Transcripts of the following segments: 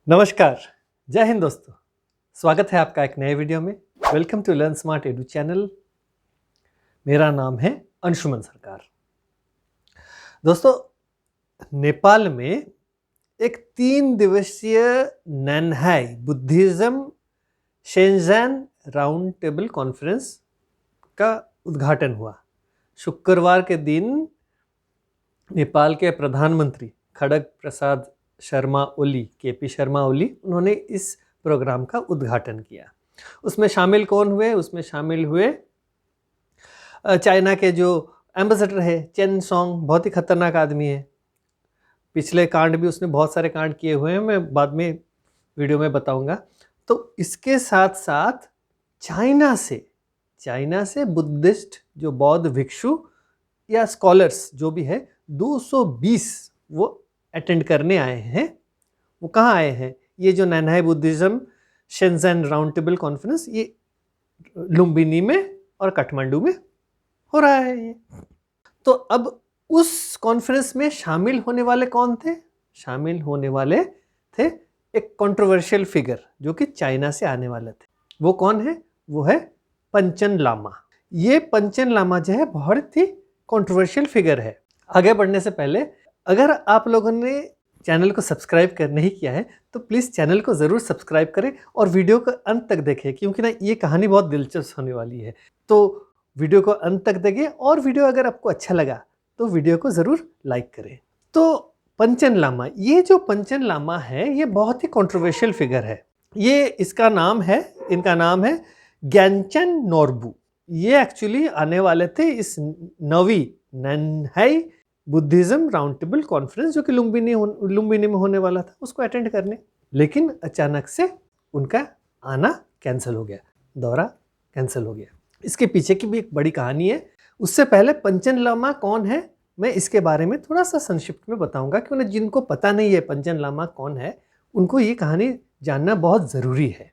नमस्कार, जय हिंद दोस्तों। स्वागत है आपका एक नए वीडियो में। Welcome to Learn Smart Edu channel. मेरा नाम है अंशुमन सरकार। दोस्तों, नेपाल में एक 3 दिवसीय Nanhai Buddhism Shenzhen round table conference का उद्घाटन हुआ। शुक्रवार के दिन नेपाल के प्रधानमंत्री खड़ग प्रसाद शर्मा ओली, केपी शर्मा ओली, उन्होंने इस प्रोग्राम का उद्घाटन किया। उसमें शामिल कौन हुए? उसमें शामिल हुए चाइना के जो एम्बेसडर है चेन सोंग, बहुत ही खतरनाक आदमी है। पिछले कांड भी उसने बहुत सारे कांड किए हुए हैं, मैं बाद में वीडियो में बताऊंगा। तो इसके साथ साथ चाइना से बुद्धिस्ट जो बौद्ध भिक्षु या स्कॉलर्स जो भी है 220 वो अटेंड करने आए हैं। वो कहाँ आए हैं? ये जो Nanhai Buddhism Shenzhen round table conference, ये लुम्बिनी में और काठमांडू में हो रहा है ये। तो अब उस कॉन्फ्रेंस में शामिल होने वाले कौन थे? शामिल होने वाले थे एक कंट्रोवर्शियल फिगर जो कि चाइना से आने वाले थे। वो कौन है? वो है पंचन लामा। ये पंचन लामा जो है बहुत ही कंट्रोवर्शियल फिगर है। आगे बढ़ने से पहले अगर आप लोगों ने चैनल को सब्सक्राइब कर नहीं किया है तो प्लीज़ चैनल को ज़रूर सब्सक्राइब करें और वीडियो को अंत तक देखें, क्योंकि ना ये कहानी बहुत दिलचस्प होने वाली है। तो वीडियो को अंत तक देखें और वीडियो अगर आपको अच्छा लगा तो वीडियो को ज़रूर लाइक करें। तो पंचन लामा, ये जो पंचन लामा है ये बहुत ही कंट्रोवर्शियल फिगर है। इनका नाम है ग्यानचन नोरबू। ये एक्चुअली आने वाले थे इस 9वीं नैन्हाई बुद्धिज्म राउंड टेबल कॉन्फ्रेंस जो कि लुम्बिनी में होने वाला था, उसको अटेंड करने। लेकिन अचानक से उनका आना कैंसिल हो गया, दौरा कैंसिल हो गया। इसके पीछे की भी एक बड़ी कहानी है। उससे पहले पंचन लामा कौन है, मैं इसके बारे में थोड़ा सा संक्षिप्त में बताऊंगा, क्योंकि जिनको पता नहीं है पंचन लामा कौन है, उनको ये कहानी जानना बहुत ज़रूरी है।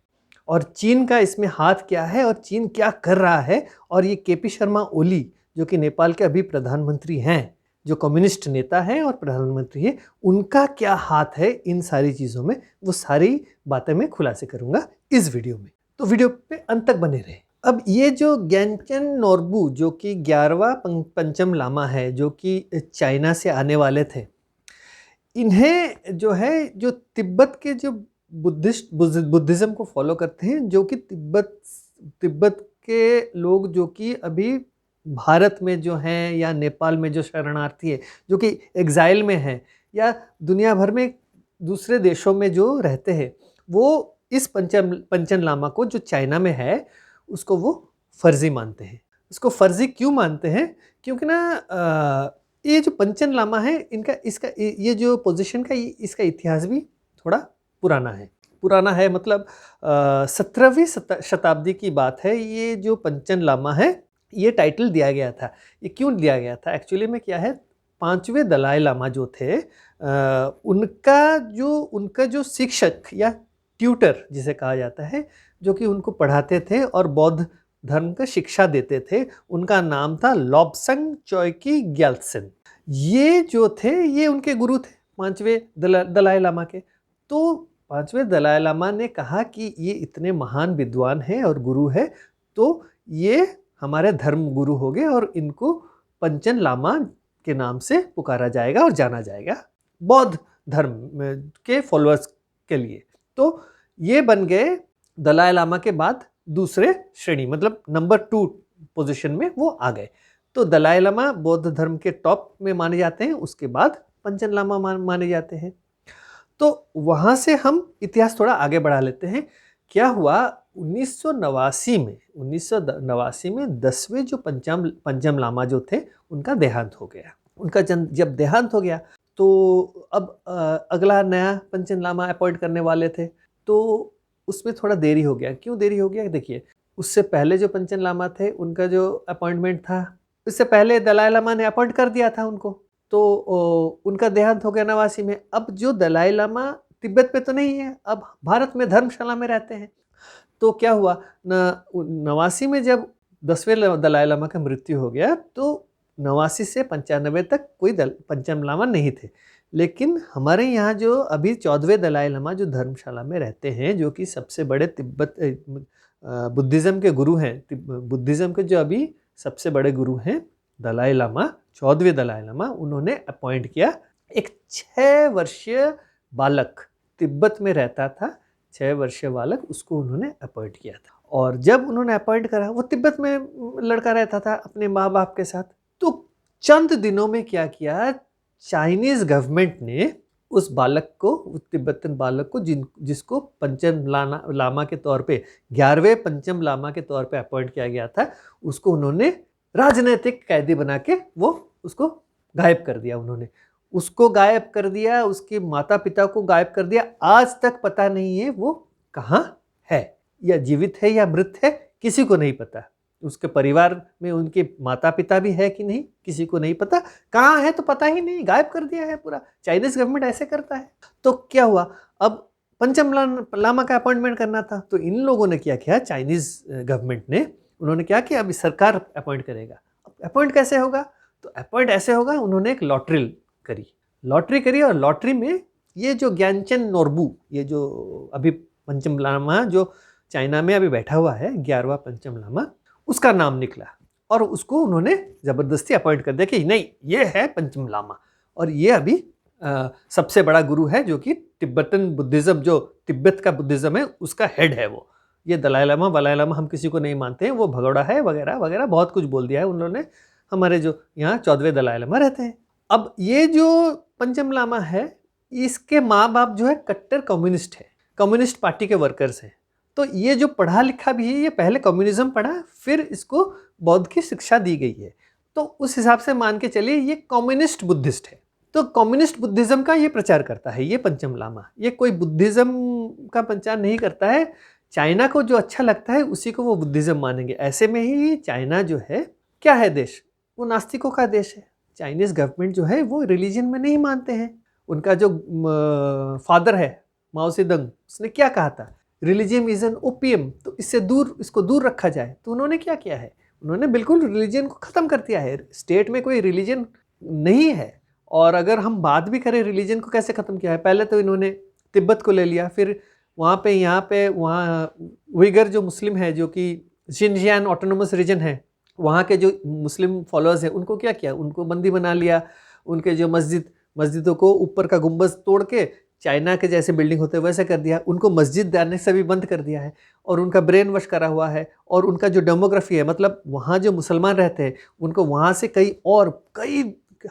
और चीन का इसमें हाथ क्या है और चीन क्या कर रहा है, और ये केपी शर्मा ओली जो कि नेपाल के अभी प्रधानमंत्री हैं, जो कम्युनिस्ट नेता है और प्रधानमंत्री है, उनका क्या हाथ है इन सारी चीज़ों में, वो सारी बातें मैं खुलासे करूंगा इस वीडियो में। तो वीडियो पे अंत तक बने रहे। अब ये जो ग्यानचन नोरबू जो कि 11वां पंचम लामा है, जो कि चाइना से आने वाले थे, इन्हें जो तिब्बत के जो बुद्धिज्म को फॉलो करते हैं, जो कि तिब्बत के लोग जो कि अभी भारत में जो हैं या नेपाल में जो शरणार्थी है, जो कि एग्जाइल में हैं या दुनिया भर में दूसरे देशों में जो रहते हैं, वो इस पंचन लामा को जो चाइना में है उसको वो फर्जी मानते हैं। इसको फर्जी क्यों मानते हैं? क्योंकि ना ये जो पंचन लामा है इसका ये जो पोजीशन का इसका इतिहास भी थोड़ा पुराना है। मतलब 17वीं शताब्दी की बात है। ये जो पंचन लामा है, ये टाइटल दिया गया था। ये क्यों दिया गया था? एक्चुअली में क्या है, 5वें दलाई लामा जो थे, उनका जो शिक्षक या ट्यूटर जिसे कहा जाता है, जो कि उनको पढ़ाते थे और बौद्ध धर्म का शिक्षा देते थे, उनका नाम था लोब्संग चोइकी ग्याल्त्सेन। ये जो थे ये उनके गुरु थे 5वें दलाई लामा के। तो 5वें दलाई लामा ने कहा कि ये इतने महान विद्वान हैं और गुरु है, तो ये हमारे धर्म गुरु हो गए और इनको पंचन लामा के नाम से पुकारा जाएगा और जाना जाएगा बौद्ध धर्म के फॉलोअर्स के लिए। तो ये बन गए दलाई लामा के बाद दूसरे श्रेणी, मतलब नंबर 2 पोजीशन में वो आ गए। तो दलाई लामा बौद्ध धर्म के टॉप में माने जाते हैं, उसके बाद पंचन लामा माने जाते हैं। तो वहाँ से हम इतिहास थोड़ा आगे बढ़ा लेते हैं। क्या हुआ, 1989 में 10वें जो पंचम लामा जो थे उनका देहांत हो गया। उनका जब देहांत हो गया तो अब अगला नया पंचम लामा अपॉइंट करने वाले थे, तो उसमें थोड़ा देरी हो गया। क्यों देरी हो गया? देखिए, उससे पहले जो पंचम लामा थे उनका जो अपॉइंटमेंट था, उससे पहले दलाई लामा ने अपॉइंट कर दिया था उनको, तो उनका देहांत हो गया 89 में। अब जो दलाई लामा तिब्बत पे तो नहीं है, अब भारत में धर्मशाला में रहते हैं। तो क्या हुआ, 89 में जब 10वें दलाई लामा का मृत्यु हो गया, तो 89 से 95 तक कोई पंचम लामा नहीं थे। लेकिन हमारे यहाँ जो अभी 14वें दलाई लामा जो धर्मशाला में रहते हैं, जो कि सबसे बड़े तिब्बत बुद्धिज़्म के गुरु हैं, बुद्धिज़्म के जो अभी सबसे बड़े गुरु हैं दलाई लामा, 14वें दलाई लामा, उन्होंने अपॉइंट किया एक 6 वर्षीय बालक, तिब्बत में रहता था 6 वर्षीय बालक, उसको उन्होंने अपॉइंट किया था। और जब उन्होंने अपॉइंट करा, वो तिब्बत में लड़का रहता था अपने माँ बाप के साथ, तो चंद दिनों में क्या किया, चाइनीज़ गवर्नमेंट ने उस बालक को, उस तिब्बतन बालक को जिसको पंचम लामा के तौर पे, 11वें पंचम लामा के तौर पे अपॉइंट किया गया था, उसको उन्होंने राजनीतिक कैदी बना के वो उसको गायब कर दिया। उन्होंने उसको गायब कर दिया, उसके माता पिता को गायब कर दिया। आज तक पता नहीं है वो कहाँ है, या जीवित है या मृत है, किसी को नहीं पता। उसके परिवार में उनके माता पिता भी है कि नहीं, किसी को नहीं पता। कहाँ है तो पता ही नहीं, गायब कर दिया है पूरा। चाइनीज गवर्नमेंट ऐसे करता है। तो क्या हुआ, अब पंचम लामा का अपॉइंटमेंट करना था, तो इन लोगों ने क्या किया, चाइनीज गवर्नमेंट ने, उन्होंने क्या किया, अभी सरकार अपॉइंट करेगा। अपॉइंट कैसे होगा, तो अपॉइंट ऐसे होगा, उन्होंने एक लॉटरी करी और लॉटरी में ये जो ज्ञानचंद नोरबू, ये जो अभी पंचम लामा जो चाइना में अभी बैठा हुआ है, 11वां पंचम लामा, उसका नाम निकला और उसको उन्होंने ज़बरदस्ती अपॉइंट कर दिया कि नहीं, ये है पंचम लामा और ये अभी सबसे बड़ा गुरु है, जो कि तिब्बतन बुद्धिज़्म, जो तिब्बत का बुद्धिज़्म है, उसका हेड है वो। ये दलाई लामा हम किसी को नहीं मानते हैं, वो भगोड़ा है वगैरह वगैरह, बहुत कुछ बोल दिया है उन्होंने। हमारे जो यहाँ 14वें दलाई लामा रहते हैं। अब ये जो पंचम लामा है, इसके माँ बाप जो है कट्टर कम्युनिस्ट है, कम्युनिस्ट पार्टी के वर्कर्स हैं। तो ये जो पढ़ा लिखा भी है, ये पहले कम्युनिज्म पढ़ा, फिर इसको बौद्ध की शिक्षा दी गई है। तो उस हिसाब से मान के चलिए ये कम्युनिस्ट बुद्धिस्ट है। तो कम्युनिस्ट बुद्धिज्म का ये प्रचार करता है ये पंचम लामा। ये कोई बुद्धिज्म का प्रचार नहीं करता है। चाइना को जो अच्छा लगता है उसी को वो बुद्धिज्म मानेंगे। ऐसे में ही चाइना जो है क्या है देश, वो नास्तिकों का देश है। चाइनीज गवर्नमेंट जो है वो रिलीजन में नहीं मानते हैं। उनका जो फादर है माओ सेदुंग, उसने क्या कहा था, रिलीजन इज एन ओपियम, तो इससे दूर, इसको दूर रखा जाए। तो उन्होंने क्या किया है, उन्होंने बिल्कुल रिलीजन को ख़त्म कर दिया है। स्टेट में कोई रिलीजन नहीं है। और अगर हम बात भी करें रिलीजन को कैसे ख़त्म किया है, पहले तो इन्होंने तिब्बत को ले लिया, फिर वहाँ उइगर जो मुस्लिम है, जो कि शिनजियांग ऑटोनोमस रीजन है, वहाँ के जो मुस्लिम फॉलोअर्स हैं, उनको क्या किया, उनको बंदी बना लिया। उनके जो मस्जिदों को ऊपर का गुंबद तोड़ के चाइना के जैसे बिल्डिंग होते हैं वैसे कर दिया। उनको मस्जिद जाने से भी बंद कर दिया है और उनका ब्रेन वॉश करा हुआ है। और उनका जो डेमोग्राफी है, मतलब वहाँ जो मुसलमान रहते हैं उनको वहाँ से कई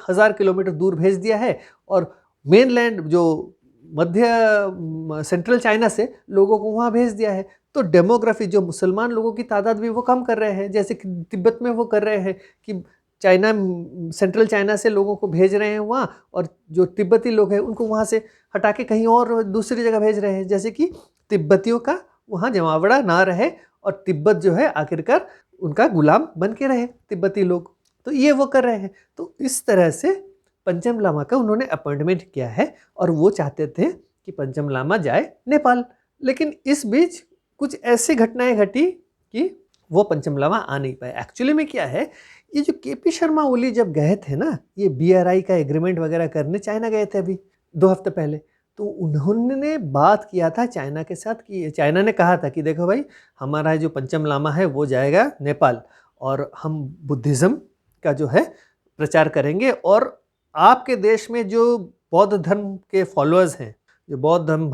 हज़ार किलोमीटर दूर भेज दिया है। और मेनलैंड जो मध्य सेंट्रल चाइना से लोगों को वहाँ भेज दिया है। तो डेमोग्राफी, जो मुसलमान लोगों की तादाद भी वो कम कर रहे हैं, जैसे कि तिब्बत में वो कर रहे हैं कि चाइना, सेंट्रल चाइना से लोगों को भेज रहे हैं वहाँ, और जो तिब्बती लोग हैं उनको वहाँ से हटा के कहीं और दूसरी जगह भेज रहे हैं, जैसे कि तिब्बतियों का वहाँ जमावड़ा ना रहे और तिब्बत जो है आखिरकार उनका गुलाम बन के रहे तिब्बती लोग। तो ये वो कर रहे हैं। तो इस तरह से पंचम लामा का उन्होंने अपॉइंटमेंट किया है और वो चाहते थे कि पंचम लामा जाए नेपाल। लेकिन इस बीच कुछ ऐसी घटनाएं घटी कि वो पंचम लामा आ नहीं पाए। एक्चुअली में क्या है, ये जो केपी शर्मा ओली जब गए थे ना, ये BRI का एग्रीमेंट वगैरह करने चाइना गए थे अभी 2 हफ्ते पहले, तो उन्होंने बात किया था चाइना के साथ कि चाइना ने कहा था कि देखो भाई, हमारा जो पंचम लामा है वो जाएगा नेपाल और हम बुद्धिज़्म का जो है प्रचार करेंगे, और आपके देश में जो बौद्ध धर्म के फॉलोअर्स हैं, जो बौद्ध धर्म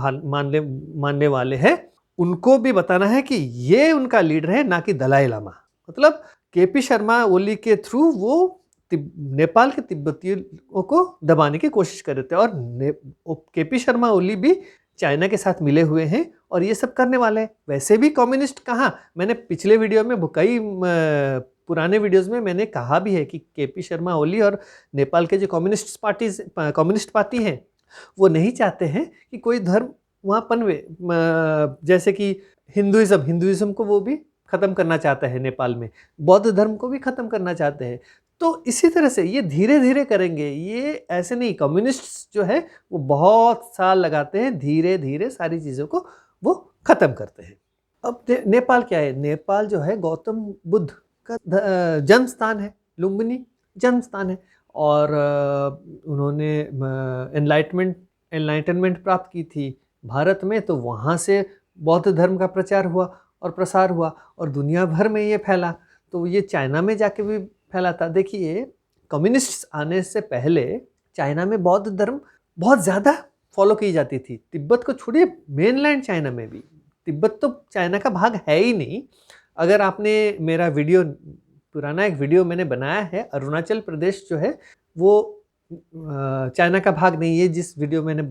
मानने वाले हैं, उनको भी बताना है कि ये उनका लीडर है, ना कि दलाई लामा। मतलब केपी शर्मा ओली के थ्रू वो नेपाल के तिब्बतियों को दबाने की कोशिश कर रहे थे। और केपी शर्मा ओली भी चाइना के साथ मिले हुए हैं और ये सब करने वाले हैं। वैसे भी कम्युनिस्ट कहाँ, मैंने पिछले वीडियो में, कई पुराने वीडियोस में मैंने कहा भी है कि केपी शर्मा ओली और नेपाल के जो कम्युनिस्ट पार्टी हैं, वो नहीं चाहते हैं कि कोई धर्म वहाँ पनवे। जैसे कि हिंदुइज्म को वो भी ख़त्म करना चाहता है नेपाल में, बौद्ध धर्म को भी ख़त्म करना चाहते हैं। तो इसी तरह से ये धीरे धीरे करेंगे, ये ऐसे नहीं। कम्युनिस्ट जो है वो बहुत साल लगाते हैं, धीरे धीरे सारी चीज़ों को वो ख़त्म करते हैं। अब नेपाल क्या है, नेपाल जो है गौतम बुद्ध का जन्म स्थान है, लुम्बिनी जन्म स्थान है। और उन्होंने एनलाइटनमेंट प्राप्त की थी भारत में, तो वहाँ से बौद्ध धर्म का प्रचार हुआ और प्रसार हुआ और दुनिया भर में ये फैला। तो ये चाइना में जाके भी फैला था। देखिए, कम्युनिस्ट आने से पहले चाइना में बौद्ध धर्म बहुत ज़्यादा फॉलो की जाती थी। तिब्बत को छोड़िए, मेनलैंड चाइना में भी, तिब्बत तो चाइना का भाग है ही नहीं। अगर आपने मेरा वीडियो, पुराना एक वीडियो मैंने बनाया है, अरुणाचल प्रदेश जो है वो चाइना का भाग नहीं है, जिस वीडियो मैंने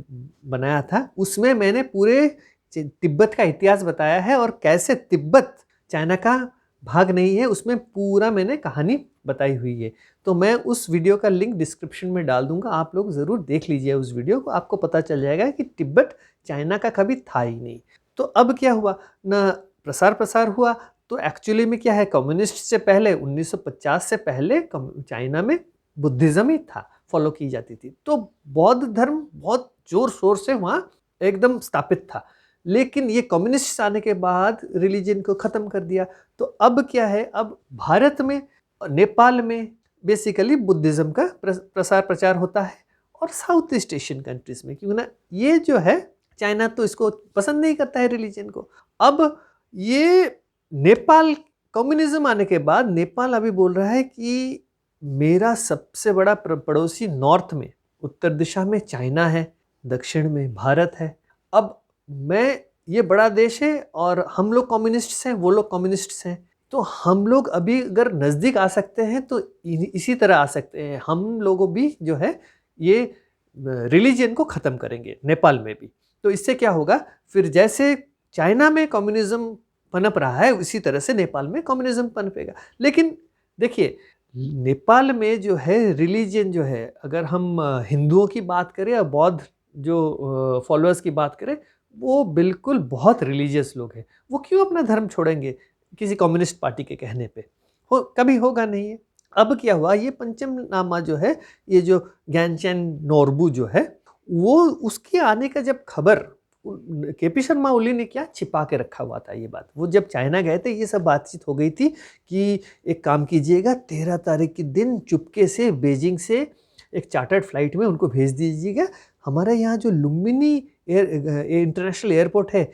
बनाया था उसमें मैंने पूरे तिब्बत का इतिहास बताया है और कैसे तिब्बत चाइना का भाग नहीं है, उसमें पूरा मैंने कहानी बताई हुई है। तो मैं उस वीडियो का लिंक डिस्क्रिप्शन में डाल दूंगा, आप लोग ज़रूर देख लीजिए उस वीडियो को, आपको पता चल जाएगा कि तिब्बत चाइना का कभी था ही नहीं। तो अब क्या हुआ ना, प्रसार हुआ। तो एक्चुअली में क्या है, कम्युनिस्ट से पहले 1950 से पहले चाइना में बुद्धिज़्म ही था, फॉलो की जाती थी। तो बौद्ध धर्म बहुत जोर शोर से वहाँ एकदम स्थापित था। लेकिन ये कम्युनिस्ट आने के बाद रिलीजन को ख़त्म कर दिया। तो अब क्या है, अब भारत में, नेपाल में बेसिकली बुद्धिज़्म का प्रसार प्रचार होता है और साउथ ईस्ट एशियन कंट्रीज़ में, क्योंकि ना ये जो है चाइना तो इसको पसंद नहीं करता है रिलीजन को। अब ये नेपाल, कम्युनिज्म आने के बाद नेपाल अभी बोल रहा है कि मेरा सबसे बड़ा पड़ोसी नॉर्थ में, उत्तर दिशा में चाइना है, दक्षिण में भारत है। अब मैं, ये बड़ा देश है और हम लोग कम्युनिस्ट्स हैं, वो लोग कम्युनिस्ट्स हैं, तो हम लोग अभी अगर नज़दीक आ सकते हैं तो इसी तरह आ सकते हैं। हम लोगों भी जो है ये रिलीजन को ख़त्म करेंगे नेपाल में भी। तो इससे क्या होगा, फिर जैसे चाइना में कम्युनिज्म पनप रहा है उसी तरह से नेपाल में कम्युनिज्म पनपेगा। लेकिन देखिए, नेपाल में जो है रिलीजन जो है, अगर हम हिंदुओं की बात करें या बौद्ध जो फॉलोअर्स की बात करें, वो बिल्कुल बहुत रिलीजियस लोग हैं। वो क्यों अपना धर्म छोड़ेंगे किसी कम्युनिस्ट पार्टी के कहने पे? कभी होगा नहीं है। अब क्या हुआ, ये पंचम लामा जो है, ये जो ग्यानचैन नोरबू जो है, वो उसके आने का जब खबर, केपी शर्मा ओली ने क्या छिपा के रखा हुआ था ये बात। वो जब चाइना गए थे ये सब बातचीत हो गई थी कि एक काम कीजिएगा, 13 तारीख के दिन चुपके से बीजिंग से एक चार्टर्ड फ्लाइट में उनको भेज दीजिएगा। हमारे यहाँ जो लुम्बिनी इंटरनेशनल एयरपोर्ट है,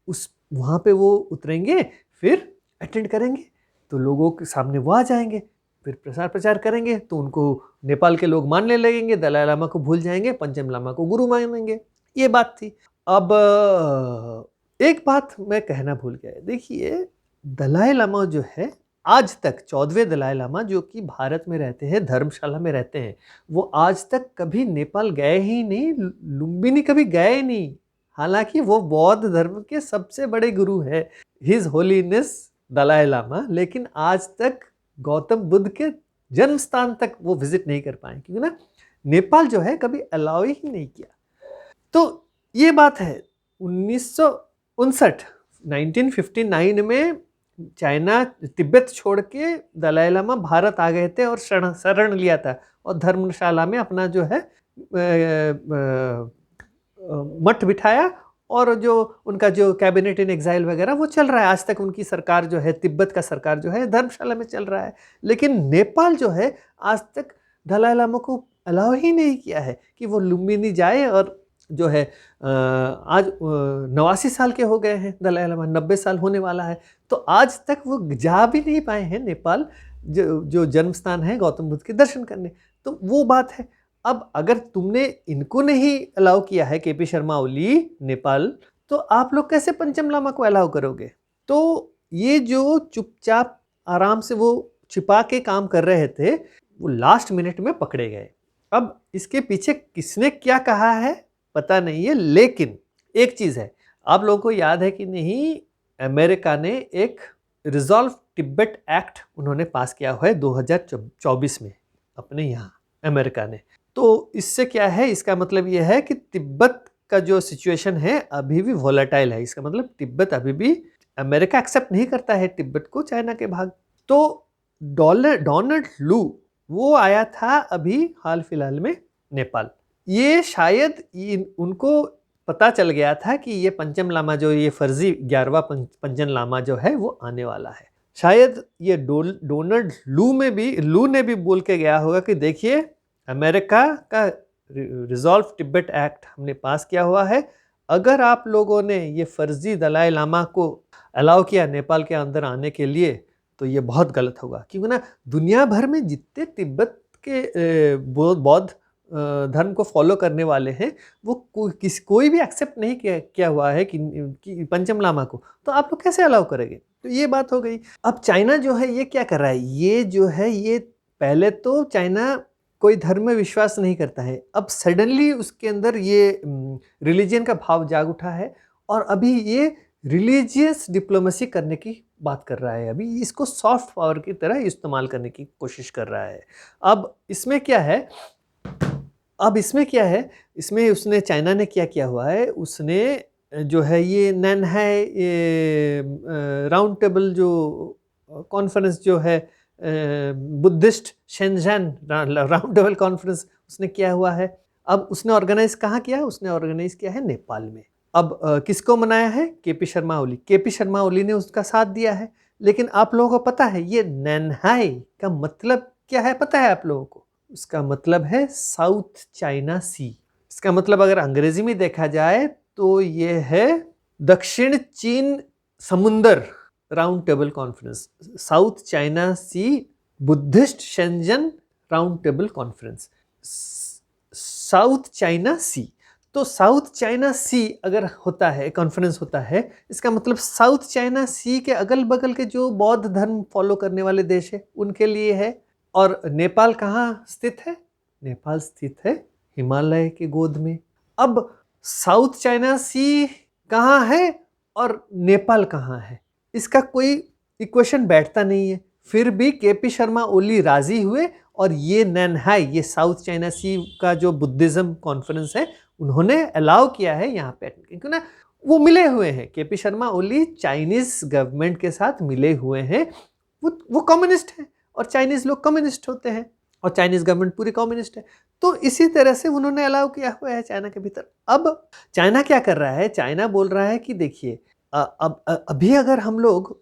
उस वहाँ पे वो उतरेंगे, फिर अटेंड करेंगे, तो लोगों के सामने वो आ जाएंगे, फिर प्रसार प्रचार करेंगे, तो उनको नेपाल के लोग मानने लगेंगे, दलाई लामा को भूल जाएंगे, पंचम लामा को गुरु मानेंगे। ये बात थी। अब एक बात मैं कहना भूल गया, देखिए दलाई लामा जो है आज तक, 14वें दलाई लामा जो कि भारत में रहते हैं, धर्मशाला में रहते हैं, वो आज तक कभी नेपाल गए ही नहीं, लुम्बिनी कभी गए ही नहीं। हालांकि वो बौद्ध धर्म के सबसे बड़े गुरु है, हिज होलीनेस दलाई लामा, लेकिन आज तक गौतम बुद्ध के जन्म स्थान तक वो विजिट नहीं कर पाए, क्योंकि ना नेपाल जो है कभी अलाउ ही नहीं किया। तो ये बात है 1959 में चाइना तिब्बत छोड़ के दलाई लामा भारत आ गए थे और शरण लिया था, और धर्मशाला में अपना जो है मठ बिठाया, और जो उनका जो कैबिनेट इन एग्जाइल वगैरह वो चल रहा है आज तक। उनकी सरकार जो है, तिब्बत का सरकार जो है, धर्मशाला में चल रहा है। लेकिन नेपाल जो है आज तक दलाई लामा को अलाउ ही नहीं किया है कि वो लुम्बिनी जाए, और जो है आज 89 साल के हो गए हैं दलाई लामा, 90 साल होने वाला है, तो आज तक वो जा भी नहीं पाए हैं नेपाल, जो जन्म स्थान है गौतम बुद्ध के दर्शन करने। तो वो बात है। अब अगर तुमने इनको नहीं अलाउ किया है, केपी शर्मा ओली नेपाल, तो आप लोग कैसे पंचम लामा को अलाउ करोगे? तो ये जो चुपचाप आराम से वो छिपा के काम कर रहे थे, वो लास्ट मिनट में पकड़े गए। अब इसके पीछे किसने क्या कहा है पता नहीं है, लेकिन एक चीज़ है, आप लोगों को याद है कि नहीं, अमेरिका ने एक रिजॉल्व तिब्बत एक्ट उन्होंने पास किया हुआ है 2024 में अपने यहाँ अमेरिका ने। तो इससे क्या है, इसका मतलब यह है कि तिब्बत का जो सिचुएशन है अभी भी वोलेटाइल है। इसका मतलब तिब्बत अभी भी, अमेरिका एक्सेप्ट नहीं करता है तिब्बत को चाइना के भाग। तो डोनाल्ड लू वो आया था अभी हाल फिलहाल में नेपाल। ये शायद उनको पता चल गया था कि ये पंचम लामा जो ये फर्जी 11वां पंचम लामा जो है वो आने वाला है। शायद ये डोनाल्ड लू ने भी बोल के गया होगा कि देखिए, अमेरिका का रिजॉल्व तिब्बत एक्ट हमने पास किया हुआ है, अगर आप लोगों ने ये फर्जी दलाई लामा को अलाउ किया नेपाल के अंदर आने के लिए तो ये बहुत गलत होगा। क्योंकि ना दुनिया भर में जितने तिब्बत के बौद्ध धर्म को फॉलो करने वाले हैं वो कोई भी एक्सेप्ट नहीं किया हुआ है कि पंचम लामा को, तो आप लोग कैसे अलाउ करेंगे? तो ये बात हो गई। अब चाइना जो है ये क्या कर रहा है, ये जो है ये पहले तो चाइना कोई धर्म में विश्वास नहीं करता है, अब सडनली उसके अंदर ये रिलीजन का भाव जाग उठा है और अभी ये रिलीजियस डिप्लोमेसी करने की बात कर रहा है। अभी इसको सॉफ्ट पावर की तरह इस्तेमाल करने की कोशिश कर रहा है। अब इसमें क्या है, इसमें उसने चाइना ने क्या किया हुआ है, उसने जो है ये नैनहाई राउंड टेबल जो कॉन्फ्रेंस जो है Buddhist Shenzhen round table conference उसने किया हुआ है। अब उसने ऑर्गेनाइज कहाँ किया है? उसने ऑर्गेनाइज किया है नेपाल में। अब किसको मनाया है? केपी शर्मा ओली ने उसका साथ दिया है। लेकिन आप लोगों को पता है ये नैनहाई का मतलब क्या है? पता है आप लोगों को? उसका मतलब है साउथ चाइना सी। इसका मतलब अगर अंग्रेजी में देखा जाए तो ये है दक्षिण चीन समुंदर round table conference, South China Sea Buddhist Shenzhen round table conference, South China Sea. तो साउथ चाइना सी अगर होता है, कॉन्फ्रेंस होता है, इसका मतलब साउथ चाइना सी के अगल बगल के जो बौद्ध धर्म फॉलो करने वाले देश है उनके लिए है। और नेपाल कहाँ स्थित है? नेपाल स्थित है हिमालय के गोद में। अब साउथ चाइना सी कहाँ है और नेपाल कहाँ है, इसका कोई इक्वेशन बैठता नहीं है। फिर भी केपी शर्मा ओली राजी हुए और ये नैनहाई, ये साउथ चाइना सी का जो बुद्धिज्म कॉन्फ्रेंस है, उन्होंने अलाउ किया है यहाँ पे, क्योंकि ना वो मिले हुए हैं। केपी शर्मा ओली चाइनीज गवर्नमेंट के साथ मिले हुए हैं, वो कम्युनिस्ट हैं और चाइनीज लोग कम्युनिस्ट होते हैं और चाइनीज गवर्नमेंट पूरी कम्युनिस्ट है। तो इसी तरह से उन्होंने अलाउ किया हुआ है चाइना के भीतर। अब चाइना क्या कर रहा है? चाइना बोल रहा है कि देखिए, अब अभी अगर हम लोग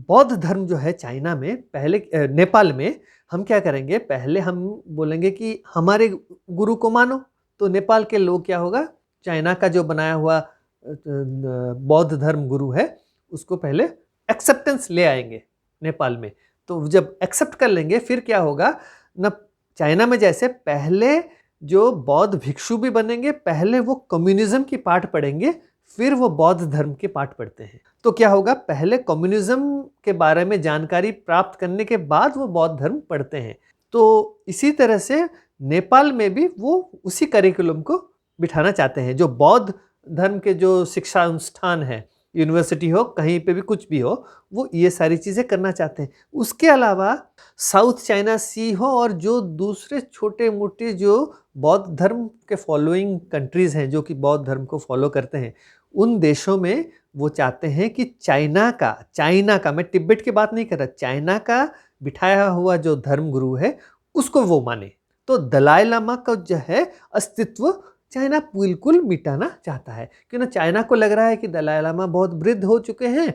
बौद्ध धर्म जो है चाइना में, पहले नेपाल में हम क्या करेंगे, पहले हम बोलेंगे कि हमारे गुरु को मानो, तो नेपाल के लोग क्या होगा, चाइना का जो बनाया हुआ बौद्ध धर्म गुरु है उसको पहले एक्सेप्टेंस ले आएंगे नेपाल में। तो जब एक्सेप्ट कर लेंगे फिर क्या होगा ना, चाइना में जैसे पहले जो बौद्ध भिक्षु भी बनेंगे, पहले वो कम्युनिज्म की पाठ पढ़ेंगे, फिर वो बौद्ध धर्म के पाठ पढ़ते हैं। तो क्या होगा, पहले कम्युनिज्म के बारे में जानकारी प्राप्त करने के बाद वो बौद्ध धर्म पढ़ते हैं। तो इसी तरह से नेपाल में भी वो उसी करिकुलम को बिठाना चाहते हैं। जो बौद्ध धर्म के जो शिक्षा अनुष्ठान है, यूनिवर्सिटी हो, कहीं पे भी कुछ भी हो, वो ये सारी चीज़ें करना चाहते हैं। उसके अलावा साउथ चाइना सी हो और जो दूसरे छोटे मोटे जो बौद्ध धर्म के फॉलोइंग कंट्रीज़ हैं, जो कि बौद्ध धर्म को फॉलो करते हैं, उन देशों में वो चाहते हैं कि चाइना का, मैं तिब्बत की बात नहीं कर रहा, चाइना का बिठाया हुआ जो धर्म गुरु है उसको वो माने। तो दलाई लामा का जो है अस्तित्व चाइना बिल्कुल मिटाना चाहता है, क्योंकि ना चाइना को लग रहा है कि दलाई लामा बहुत वृद्ध हो चुके हैं।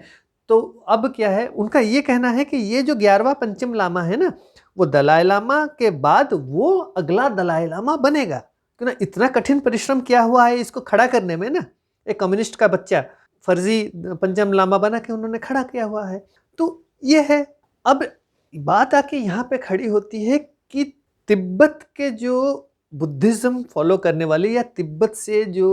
तो अब क्या है, उनका ये कहना है कि ये जो 11वां पंचम लामा है ना, वो दलाई लामा के बाद वो अगला दलाई लामा बनेगा। क्यों ना, इतना कठिन परिश्रम किया हुआ है इसको खड़ा करने में ना, एक कम्युनिस्ट का बच्चा फर्जी पंचम लामा बना के उन्होंने खड़ा किया हुआ है। तो ये है। अब बात आके यहाँ पे खड़ी होती है कि तिब्बत के जो बुद्धिज्म फॉलो करने वाले या तिब्बत से जो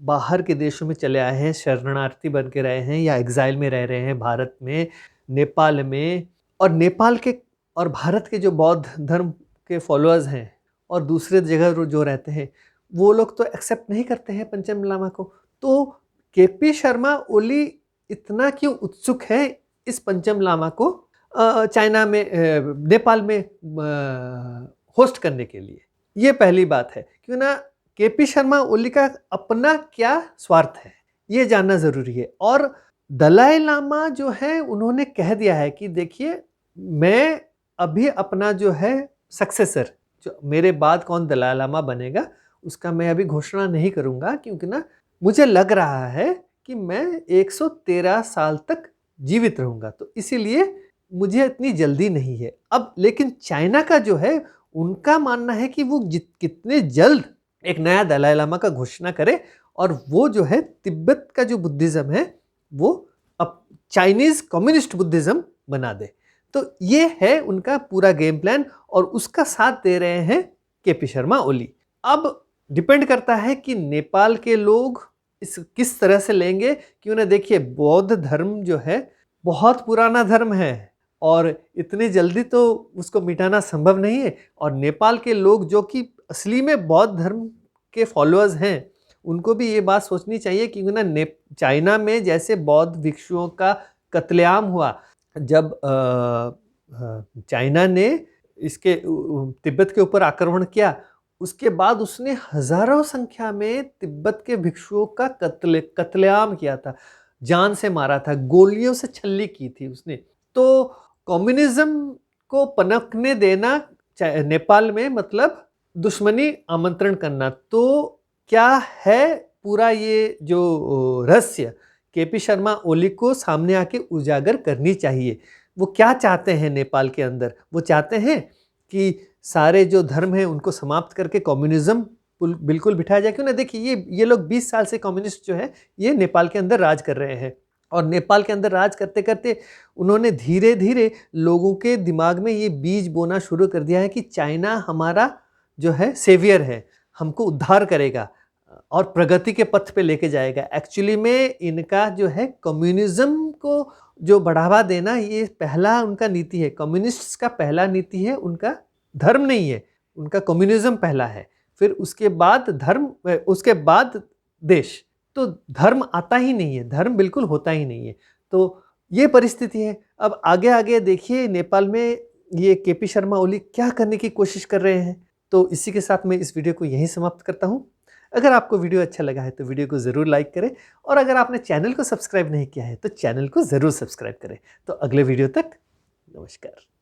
बाहर के देशों में चले आए हैं, शरणार्थी बन के रहे हैं या एग्जाइल में रह रहे हैं भारत में, नेपाल में, और नेपाल के और भारत के जो बौद्ध धर्म के फॉलोअर्स हैं और दूसरे जगह जो रहते हैं, वो लोग तो एक्सेप्ट नहीं करते हैं पंचम लामा को। तो केपी शर्मा ओली इतना क्यों उत्सुक है इस पंचम लामा को चाइना में, नेपाल में होस्ट करने के लिए? ये पहली बात है। क्यों ना, केपी शर्मा ओली का अपना क्या स्वार्थ है ये जानना ज़रूरी है। और दलाई लामा जो है उन्होंने कह दिया है कि देखिए, मैं अभी अपना जो है सक्सेसर, जो मेरे बाद कौन दलाई लामा बनेगा उसका मैं अभी घोषणा नहीं करूँगा, क्योंकि ना मुझे लग रहा है कि मैं 113 साल तक जीवित रहूँगा। तो इसीलिए मुझे इतनी जल्दी नहीं है। अब लेकिन चाइना का जो है, उनका मानना है कि वो कितने जल्द एक नया दलाई लामा का घोषणा करे और वो जो है तिब्बत का जो बुद्धिज्म है वो अब चाइनीज कम्युनिस्ट बुद्धिज्म बना दे। तो ये है उनका पूरा गेम प्लान और उसका साथ दे रहे हैं केपी शर्मा ओली। अब डिपेंड करता है कि नेपाल के लोग इस किस तरह से लेंगे, कि उन्हें देखिए बौद्ध धर्म जो है बहुत पुराना धर्म है और इतनी जल्दी तो उसको मिटाना संभव नहीं है। और नेपाल के लोग जो कि असली में बौद्ध धर्म के फॉलोअर्स हैं, उनको भी ये बात सोचनी चाहिए कि ना चाइना में जैसे बौद्ध भिक्षुओं का कत्लेआम हुआ, जब चाइना ने इसके तिब्बत के ऊपर आक्रमण किया, उसके बाद उसने हजारों संख्या में तिब्बत के भिक्षुओं का कत्लेआम किया था, जान से मारा था, गोलियों से छल्ली की थी उसने। तो कम्युनिज्म को पनपने देना नेपाल में मतलब दुश्मनी आमंत्रण करना। तो क्या है पूरा ये जो रहस्य केपी शर्मा ओली को सामने आके उजागर करनी चाहिए। वो क्या चाहते हैं नेपाल के अंदर? वो चाहते हैं कि सारे जो धर्म हैं उनको समाप्त करके कम्युनिज्म बिल्कुल बिठाया जाए। क्यों ना, देखिए ये लोग 20 साल से कम्युनिस्ट जो है ये नेपाल के अंदर राज कर रहे हैं और नेपाल के अंदर राज करते करते उन्होंने धीरे धीरे लोगों के दिमाग में ये बीज बोना शुरू कर दिया है कि चाइना हमारा जो है सेवियर है, हमको उद्धार करेगा और प्रगति के पथ पे लेके जाएगा। एक्चुअली में इनका जो है कम्युनिज्म को जो बढ़ावा देना, ये पहला उनका नीति है। कम्युनिस्ट्स का पहला नीति है उनका धर्म नहीं है, उनका कम्युनिज्म पहला है, फिर उसके बाद धर्म, उसके बाद देश। तो धर्म आता ही नहीं है, धर्म बिल्कुल होता ही नहीं है। तो ये परिस्थिति है। अब आगे आगे देखिए नेपाल में ये केपी शर्मा ओली क्या करने की कोशिश कर रहे हैं। तो इसी के साथ मैं इस वीडियो को यहीं समाप्त करता हूँ। अगर आपको वीडियो अच्छा लगा है तो वीडियो को ज़रूर लाइक करें और अगर आपने चैनल को सब्सक्राइब नहीं किया है तो चैनल को ज़रूर सब्सक्राइब करें। तो अगले वीडियो तक नमस्कार।